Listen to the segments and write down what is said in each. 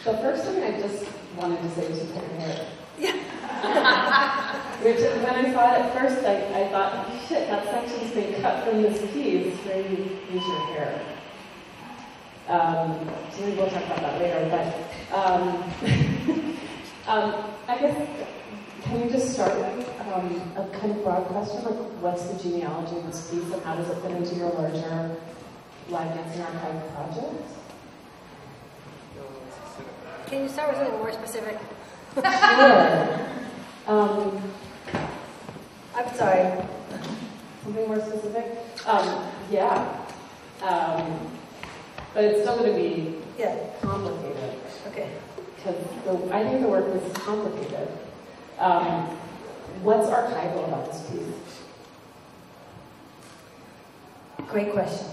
The first thing I just wanted to say was you cut your hair. Yeah. Which, when I saw it at first, I thought, oh, shit, that section's been cut from this piece where you use your hair. So maybe we'll talk about that later, but I guess, can you just start with a kind of broad question, like what's the genealogy of this piece and how does it fit into your larger live dancing archive project? Can you start with something more specific? Sure. I'm sorry. Something more specific? Yeah. But it's still going to be complicated. Okay. Because I think the work is complicated. What's archival about this piece? Great question.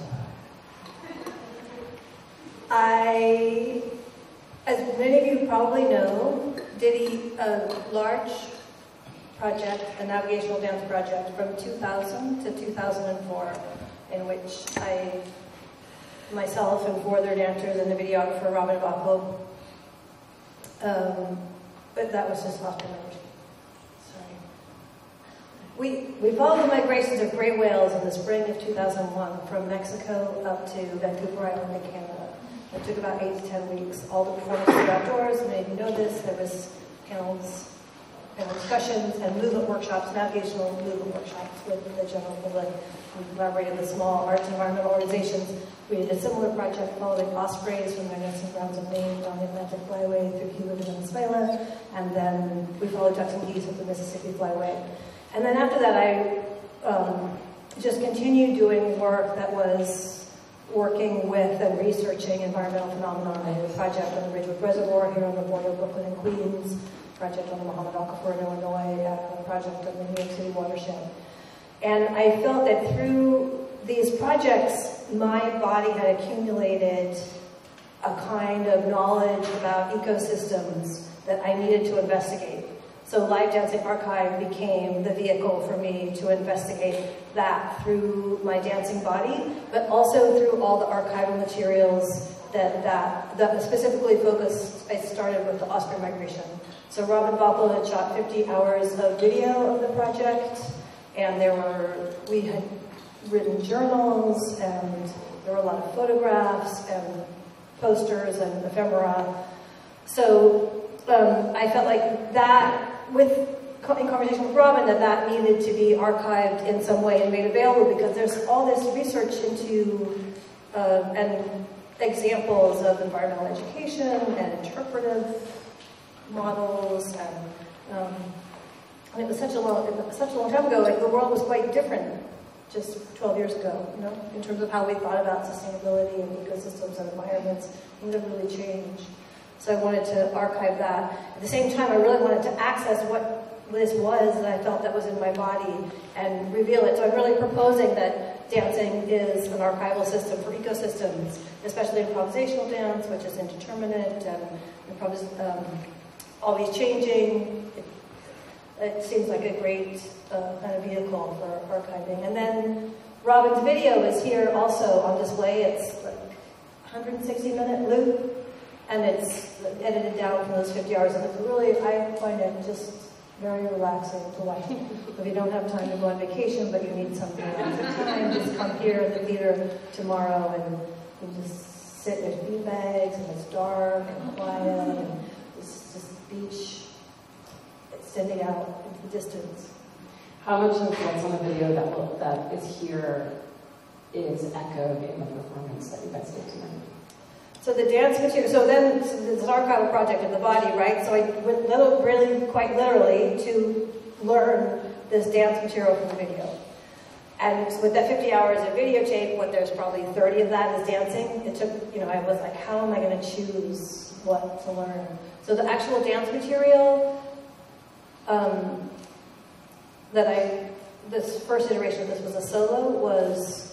As many of you probably know, did a large project, a navigational dance project from 2000 to 2004, in which myself and 4 other dancers and the videographer Robin Baclo, but that was just off the memory. Sorry. We followed the migrations of gray whales in the spring of 2001 from Mexico up to Vancouver Island in Canada. It took about 8 to 10 weeks. All the performances were outdoors. Many of you know this. There was panels and discussions and movement workshops, navigational movement workshops with the general public. We collaborated with small arts and environmental organizations. We did a similar project following ospreys from their nesting grounds of Maine down the Atlantic Flyway through Cuba to Venezuela. And then we followed ducks and geese with the Mississippi Flyway. And then after that, I just continued doing work that was working with and researching environmental phenomena. I did a project on the Ridgewood Reservoir here on the border of Brooklyn and Queens, project on the Muhammad Aquifer in Illinois, and a project on the New York City watershed. And I felt that through these projects, my body had accumulated a kind of knowledge about ecosystems that I needed to investigate. So Live Dancing Archive became the vehicle for me to investigate that through my dancing body, but also through all the archival materials that specifically focused. I started with the osprey migration. So Robin Baclo had shot 50 hours of video of the project, and we had written journals, and there were a lot of photographs and posters and ephemera. So I felt like that, in conversation with Robin, that needed to be archived in some way and made available, because there's all this research into and examples of environmental education and interpretive models, and it was such a long time ago. Like, the world was quite different just 12 years ago, you know, in terms of how we thought about sustainability and ecosystems and environments. Things have really changed. So I wanted to archive that. At the same time, I really wanted to access what this was that I felt that was in my body and reveal it. So I'm really proposing that dancing is an archival system for ecosystems, especially improvisational dance, which is indeterminate and always changing. It seems like a great kind of vehicle for archiving. And then Robin's video is here also on display. It's like a 160-minute loop. And it's edited down from those 50 hours, and it's really, I find it just very relaxing to watch. If you don't have time to go on vacation, but you need something of time, just come here in the theater tomorrow, and you just sit, there's bean bags, and it's dark and quiet, and it's just beach extending out into the distance. How much of what's on the video that is here is echoed in the performance that you guys did tonight? So the dance material, so then it's an archival project in the body, right? So I went really quite literally to learn this dance material from the video. And with that 50 hours of videotape, there's probably 30 of that is dancing. It took, I was like, how am I going to choose what to learn? So the actual dance material this first iteration of this was a solo, was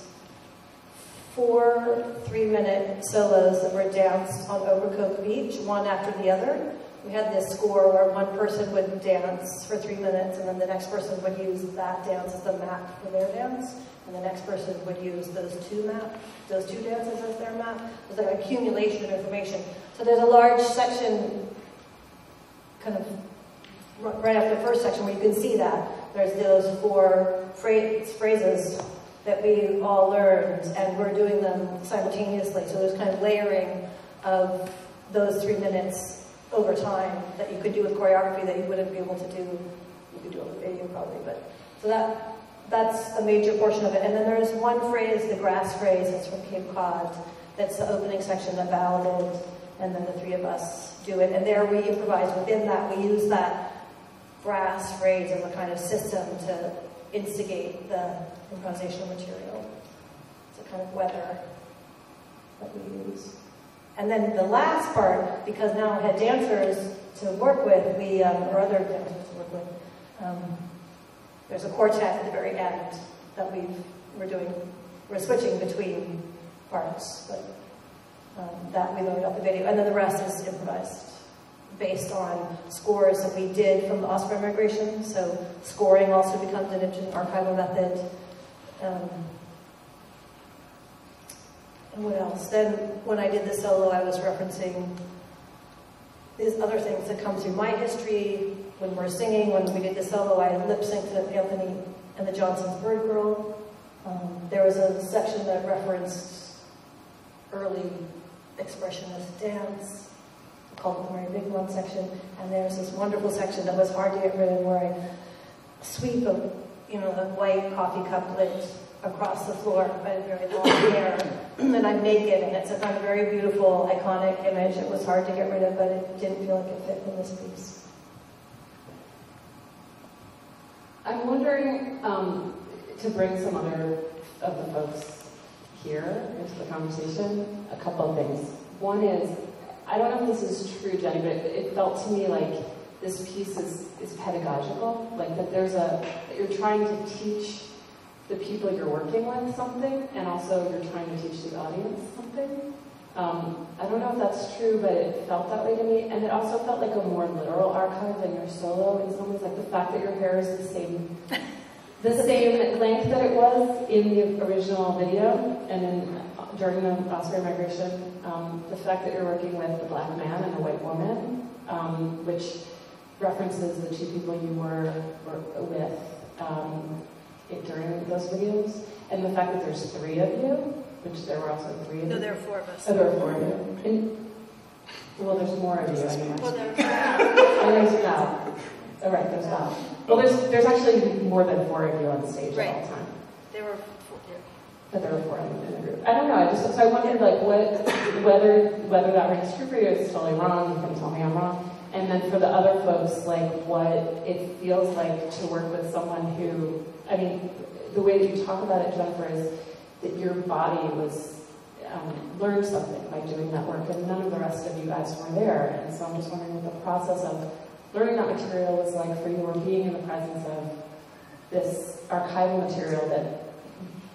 4 3-minute solos that were danced on Overcoat Beach, one after the other, we had this score where one person would dance for 3 minutes, and then the next person would use that dance as the map for their dance, and the next person would use those two dances as their map. It was like an accumulation of information. So there's a large section, kind of right after the first section, where you can see that. There's those 4 phrases that we all learned, and we're doing them simultaneously. So there's kind of layering of those 3 minutes over time that you could do with choreography that you wouldn't be able to do. You could do it with video probably, but so that's a major portion of it. And then there's one phrase, the grass phrase, that's from Cape Cod. That's the opening section that Val did, and then the 3 of us do it. And there we improvise within that. We use that grass phrase as a kind of system to instigate the improvisational material. It's a kind of weather that we use. And then the last part, because now I had dancers to work with, or other dancers to work with, there's a quartet at the very end that we're switching between parts, but that we learned off the video. And then the rest is improvised, based on scores that we did from the Osprey migration. So scoring also becomes an archival method. And what else? Then when I did the solo, I was referencing these other things that come through my history. When we're singing, when we did the solo, I lip-synced to Anthony and the Johnsons' Bird Girl. There was a section that referenced early expressionist dance, called the Mary Big One section, and there's this wonderful section that was hard to get rid of, where I sweep a white coffee cup lid across the floor. I had very long hair, and I'm naked, and it's a kind of very beautiful, iconic image. It was hard to get rid of, but it didn't feel like it fit in this piece. I'm wondering, to bring some other of the folks here into the conversation, a couple of things. One is, I don't know if this is true, Jenny, but it felt to me like this piece is pedagogical, like that that you're trying to teach the people you're working with something, and also you're trying to teach the audience something. I don't know if that's true, but it felt that way to me, and it also felt like a more literal archive than your solo in some ways, like the fact that your hair is the same length that it was in the original video, and during the Osprey migration. The fact that you're working with a black man and a white woman, which references the 2 people you were with during those videos, and the fact that there's 3 of you, which there were also 3 of you. No, there are 4 of us. Oh, there are 4 of you. Well, there's more of you anyway. Well, there's there's Val. Oh, right, there's Val. Well, there's actually more than 4 of you on stage at all time. There were 4. But there were 4 of them in the group. I don't know. So I wondered, like, whether that rings true for you. It's totally wrong. You can tell me I'm wrong. And then for the other folks, like, what it feels like to work with someone who, I mean, the way that you talk about it, Jennifer, is that your body was learned something by doing that work, and none of the rest of you guys were there. And so I'm just wondering what the process of learning that material was like for you, or being in the presence of this archival material that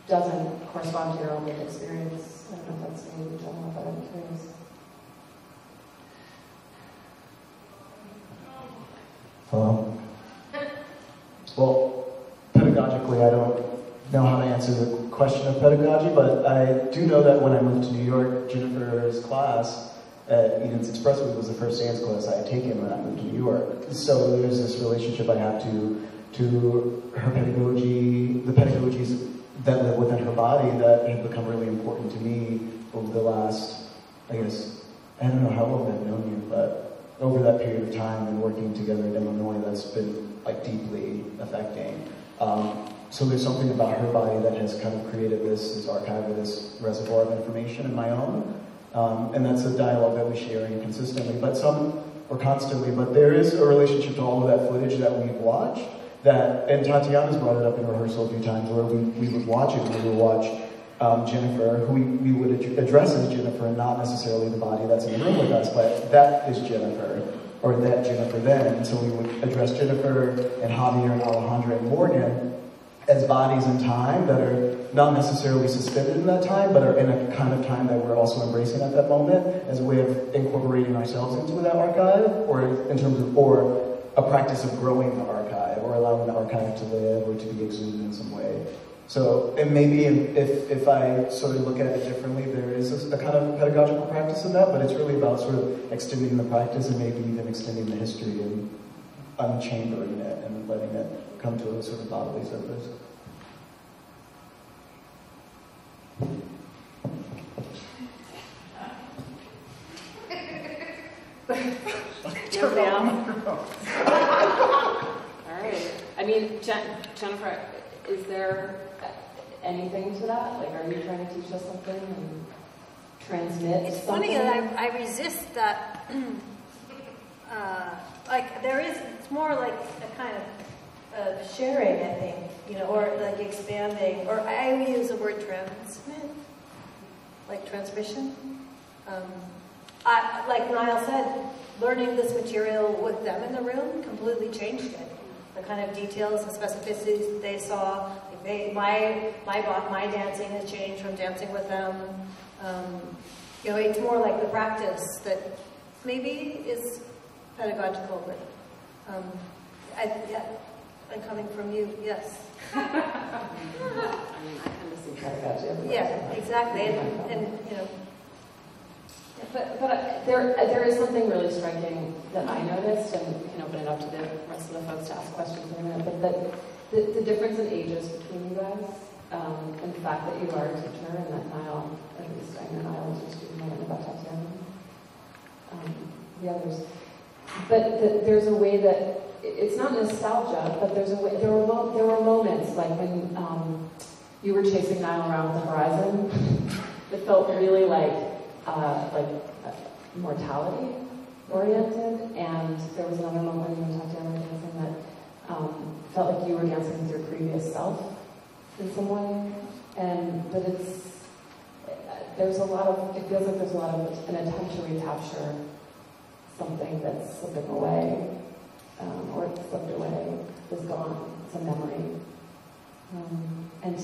doesn't correspond to your own lived experience. I don't know if that's maybe general, but I'm curious. Hello? Well, pedagogically, I don't know how to answer the question of pedagogy, but I do know that when I moved to New York, Jennifer's class at Eden's Expressway was the first dance class I had taken when I moved to New York. So there's this relationship I have to her pedagogy, the pedagogies that live within her body that have become really important to me over the last, I guess, I don't know how long I've known you, but over that period of time and working together in Illinois, that's been like deeply affecting. So there's something about her body that has kind of created this archive, this reservoir of information in my own. And that's a dialogue that we share inconsistently, or constantly, but there is a relationship to all of that footage that we've watched, and Tatiana's brought it up in rehearsal a few times, where we would watch it, we would watch Jennifer, who we would address as Jennifer, and not necessarily the body that's in the room with us, but that is Jennifer, or that Jennifer then. And so we would address Jennifer and Javier and Alejandra and Morgan as bodies in time that are not necessarily suspended in that time, but are in a kind of time that we're also embracing at that moment as a way of incorporating ourselves into that archive, or in terms of, or a practice of growing the archive, or allowing the archive to live, or to be exhumed in some way. So, and maybe if I sort of look at it differently, there is a kind of pedagogical practice in that, but it's really about sort of extending the practice and maybe even extending the history and unchambering it and letting it come to a sort of bodily surface. Turn down. All right. I mean, Jennifer, is there anything to that? Like, are you trying to teach us something and transmit It's something? funny that I resist that. Like, there is, it's more like a kind of sharing, I think, you know, or like expanding, or I use the word transmit, like transmission. Like Niall said, learning this material with them in the room completely changed it. The kind of details and specificities they saw, like my dancing has changed from dancing with them. You know, it's more like the practice that maybe is pedagogical, but I'm coming from you, yes. I mean, I kind of see pedagogy everywhere. Yeah, exactly, and you know. But there is something really striking that I noticed, and we can open it up to the rest of the folks to ask questions in a minute, but the difference in ages between you guys, and the fact that you are a teacher, and that Niall, at least I know Niall was your student, I don't know about Tatiana, the others. But there's a way that, it's not nostalgia, but there's a way, there were moments, like when you were chasing Niall around the horizon, that felt really like mortality oriented, and there was another moment when you talked to Tatiana dancing that felt like you were dancing with your previous self in some way, but it feels like there's a lot of an attempt to recapture something that's slipping away, or it slipped away, is gone, it's a memory. And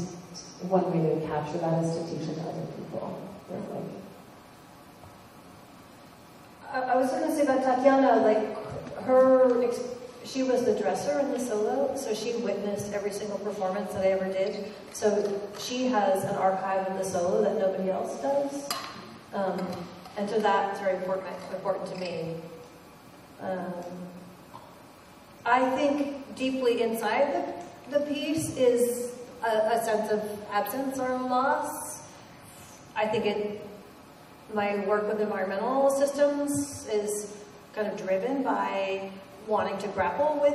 one way to capture that is to teach it to other people. I was going to say about Tatiana, like she was the dresser in the solo, so she witnessed every single performance that I ever did. So she has an archive of the solo that nobody else does, and so that's very important to me. I think deeply inside the piece is a sense of absence or loss. I think my work with environmental systems is kind of driven by wanting to grapple with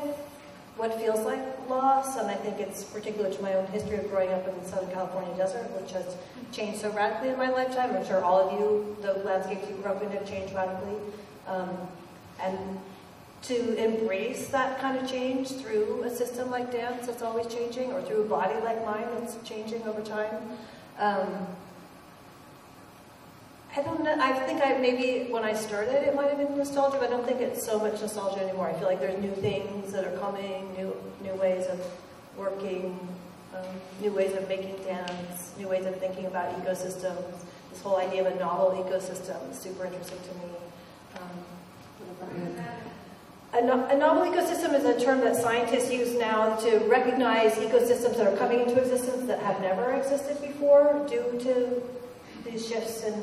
what feels like loss, and I think it's particular to my own history of growing up in the Southern California desert, which has changed so radically in my lifetime. I'm sure all of you, the landscapes you grew up in, have changed radically. And to embrace that kind of change through a system like dance that's always changing, or through a body like mine that's changing over time. I don't know, I think maybe when I started it might have been nostalgia, but I don't think it's so much nostalgia anymore. I feel like there's new things that are coming, new ways of working, new ways of making dance, new ways of thinking about ecosystems. This whole idea of a novel ecosystem is super interesting to me. A novel ecosystem is a term that scientists use now to recognize ecosystems that are coming into existence that have never existed before due to these shifts in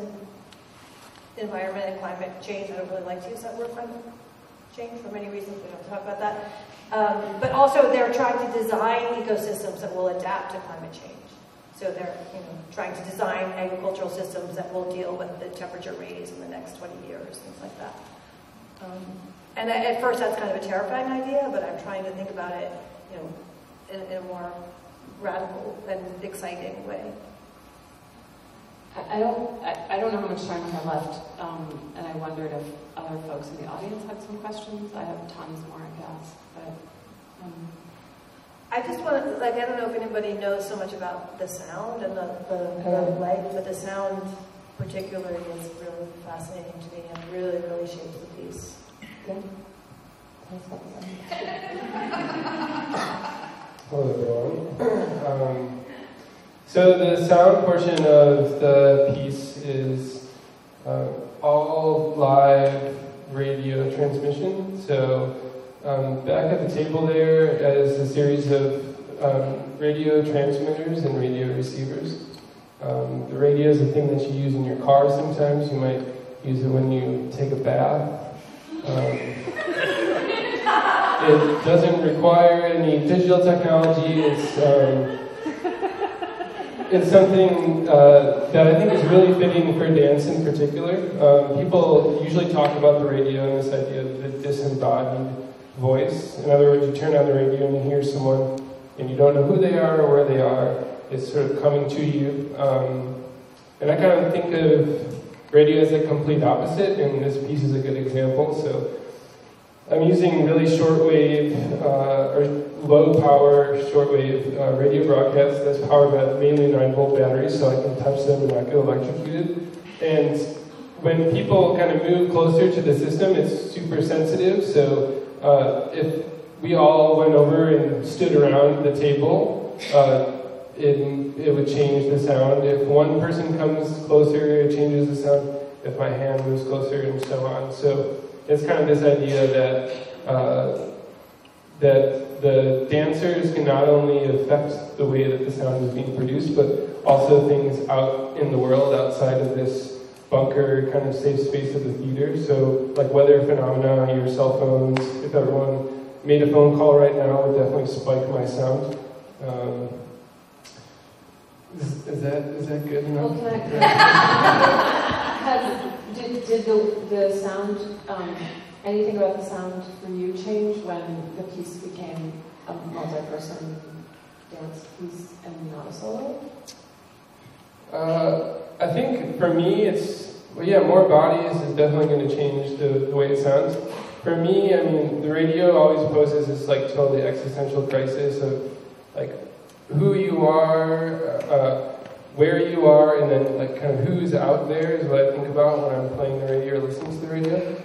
environment and climate change. I don't really like to use that word, climate change, for many reasons. We don't talk about that. But also they're trying to design ecosystems that will adapt to climate change. So they're trying to design agricultural systems that will deal with the temperature raise in the next 20 years, things like that. And at first that's kind of a terrifying idea, but I'm trying to think about it, in a more radical and exciting way. I don't know how much time we have left, and I wondered if other folks in the audience had some questions. I have tons more I could ask, but I just want to, I don't know if anybody knows so much about the sound and the leg, but the sound particularly is really fascinating to me and really, really shapes the piece. Yeah. Hello everyone. So the sound portion of the piece is all live radio transmission. So back at the table there is a series of radio transmitters and radio receivers. The radio is a thing that you use in your car sometimes. You might use it when you take a bath. It doesn't require any digital technology. It's something that I think is really fitting for dance in particular. People usually talk about the radio and this idea of the disembodied voice. In other words, you turn on the radio and you hear someone and you don't know who they are or where they are. It's sort of coming to you. And I kind of think of radio as a complete opposite, and this piece is a good example. So I'm using really shortwave or low power shortwave radio broadcasts that's powered by mainly 9-volt batteries, so I can touch them and not get electrocuted. And when people kind of move closer to the system, it's super sensitive. So if we all went over and stood around the table, it would change the sound. If one person comes closer, it changes the sound. If my hand moves closer, and so on. So it's kind of this idea that that the dancers can not only affect the way that the sound is being produced, but also things out in the world outside of this bunker kind of safe space of the theater. So like weather phenomena, your cell phones, if everyone made a phone call right now, would definitely spike my sound. Is that good enough? Did the sound, anything about the sound for you change when the piece became a multi-person dance piece and not a solo? I think for me it's, more bodies is definitely going to change the way it sounds. For me, I mean, the radio always poses this like totally existential crisis of like who you are, where you are, and then like kind of who's out there is what I think about when I'm playing the radio or listening to the radio.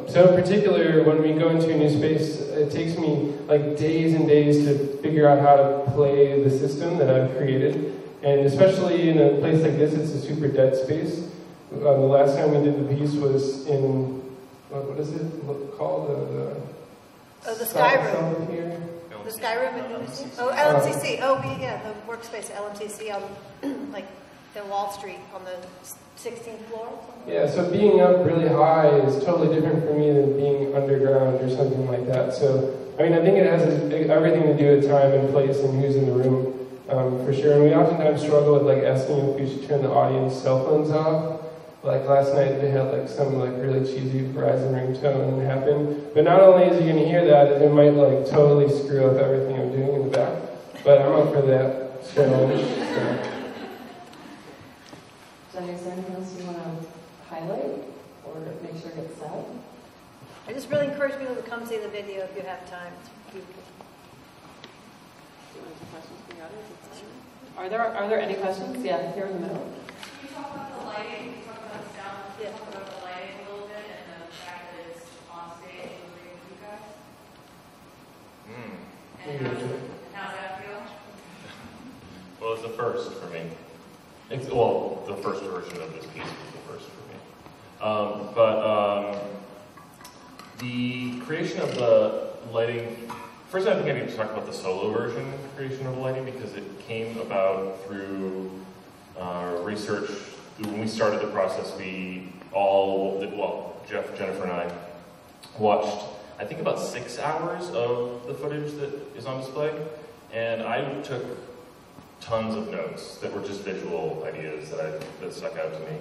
So in particular, when we go into a new space, it takes me like days and days to figure out how to play the system that I've created. And especially in a place like this, it's a super dead space. The last time we did the piece was in, what is it called? The Sky Room. Here. The Sky Room at LMTC? Oh, LMTC. The workspace at LMTC on like the Wall Street on the 16th floor. Yeah, so being up really high is totally different for me than being underground or something like that. So, I mean, I think it has everything to do with time and place and who's in the room, for sure. And we oftentimes struggle with like asking if we should turn the audience cell phones off. Like last night, they had like some like really cheesy Verizon ringtone happen. But not only is he going to hear that, it might like totally screw up everything I'm doing in the back. But I'm up for that challenge. So. Jenny, is there anything else you want to highlight or make sure it gets said? I just really encourage people to come see the video if you have time. It's beautiful. Questions from the audience? Are there any questions? Yeah, here in the middle. Can you talk about the lighting? Can you talk about the sound? Yeah. Talk about the lighting a little bit and the fact that it's on stage moving with you guys? And how's that feel? Well, it's the first for me. The first version of this piece was the first for me. The creation of the lighting. First, I think I need to talk about the solo version creation of the lighting because it came about through research. When we started the process, Jeff, Jennifer, and I watched, I think, about 6 hours of the footage that is on display, and I took tons of notes that were just visual ideas that stuck out to me.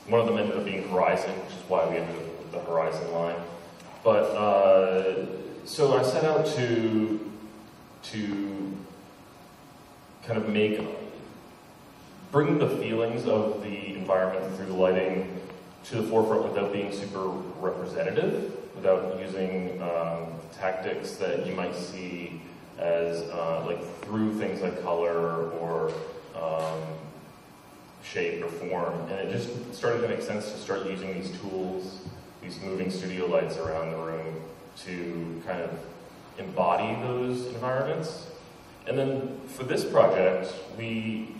One of them ended up being horizon, which is why we ended up with the horizon line. But so I set out to kind of bring the feelings of the environment through the lighting to the forefront without being super representative, without using tactics that you might see as like through things like color or shape or form. And it just started to make sense to start using these tools, these moving studio lights around the room to kind of embody those environments. And then for this project, we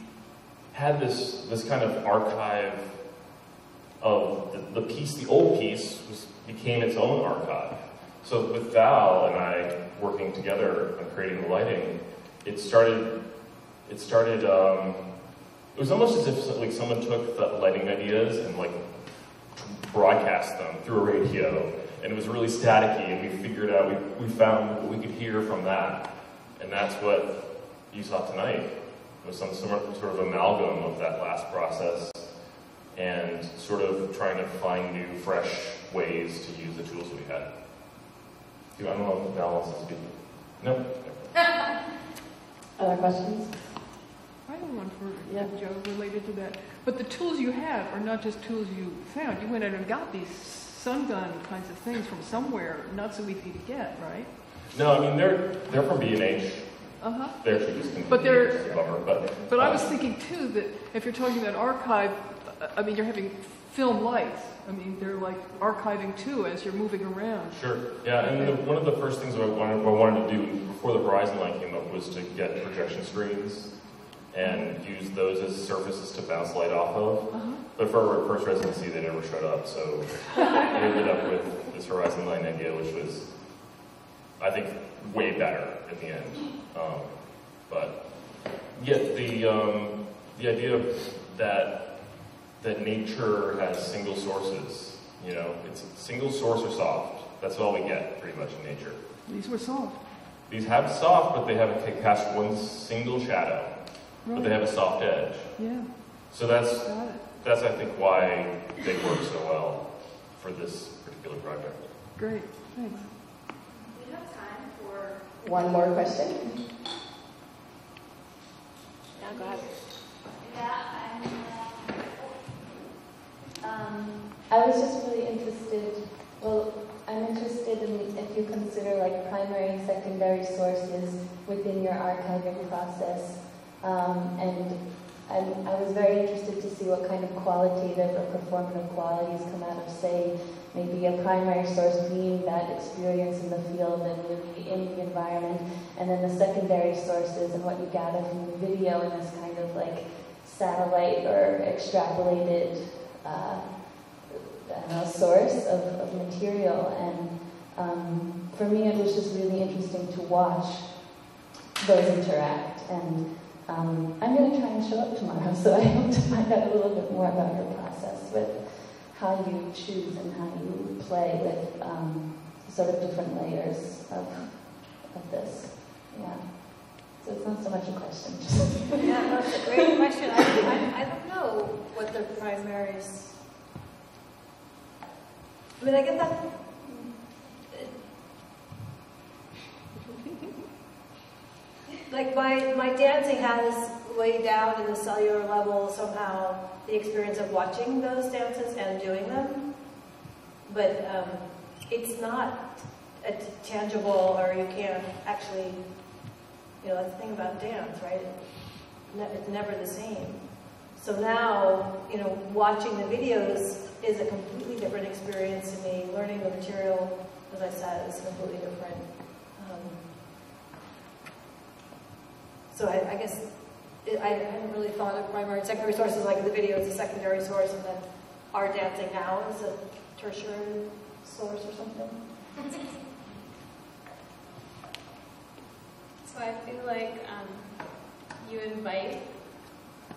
had this kind of archive of the piece. The old piece became its own archive. So with Val and I working together on creating the lighting, it was almost as if like someone took the lighting ideas and like broadcast them through a radio, and it was really staticky, and we figured out, we found what we could hear from that, and that's what you saw tonight, was some sort of amalgam of that last process, and sort of trying to find new, fresh ways to use the tools that we had. I don't know if Val wants to speak. No? Other questions? I have one for Joe related to that. But the tools you have are not just tools you found. You went out and got these sun gun kinds of things from somewhere, not so easy to get, right? No, I mean, they're from B&H. Uh-huh. They're actually just But they're, a bummer, but I was thinking too that if you're talking about archive, I mean, you're having film lights. I mean, they're like archiving too as you're moving around. Sure. Yeah, and one of the first things I wanted to do before the Horizon line came up was to get projection screens and use those as surfaces to bounce light off of. Uh-huh. But for our first residency, they never showed up, so we ended up with this Horizon line idea, which was, I think, way better in the end. But yeah, the idea that nature has single sources, you know, it's single source or soft. That's all we get pretty much in nature. These were soft. These have soft, but they haven't cast one single shadow. Right. But they have a soft edge. Yeah. So that's I think why they work so well for this particular project. Great. Thanks. We have time for One more question. Yeah, go ahead. I was just really interested, I'm interested in if you consider like primary and secondary sources within your archiving process. And I was very interested to see what kind of qualitative or performative qualities come out of, say, maybe a primary source being that experience in the field and really in the environment, and then the secondary sources and what you gather from the video in this kind of like satellite or extrapolated source of material. And for me, it was just really interesting to watch those interact. And I'm going to try and show up tomorrow, so I hope to find out a little bit more about your process with how you choose and how you play with sort of different layers of this. Yeah. So it's not so much a question. Yeah, that's a great question. I don't know what the primaries. I mean, I get that. Like my dancing has way down in the cellular level somehow the experience of watching those dances and doing them, but it's not a tangible, or you can't actually, you know, that's the thing about dance, right? It's never the same. So now, you know, watching the videos is a completely different experience to me. Learning the material, as I said, is completely different. So I guess I hadn't really thought of primary and secondary sources, like the video is a secondary source, and then our dancing now is a tertiary source or something. So I feel like you invite,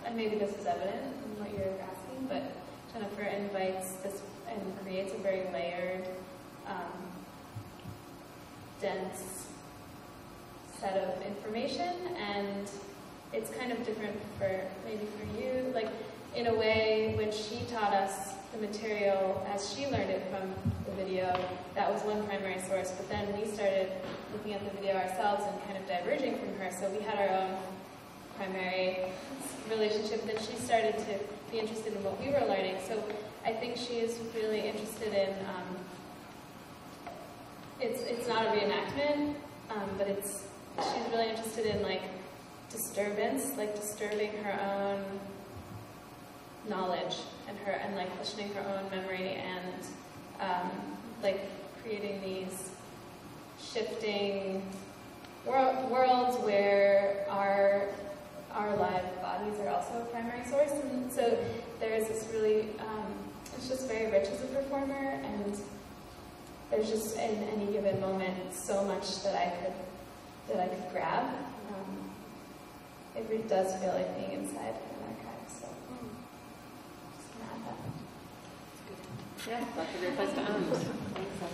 and maybe this is evident in what you're asking, but Jennifer invites this and creates a very layered, dense set of information, and it's kind of different for you, like in a way which she taught us the material as she learned it from the video. That was one primary source, but then we started looking at the video ourselves and kind of diverging from her, so we had our own primary relationship. Then she started to be interested in what we were learning, so I think she is really interested in, it's not a reenactment, but she's really interested in like disturbance, like disturbing her own knowledge and like questioning her own memory, and like creating these shifting worlds where our live bodies are also a primary source, and so there's this really, it's just very rich as a performer, and there's just in any given moment so much that I could grab. It really does feel like being inside an archive. So just gonna add that. Yeah, that's a great place to end. Thanks.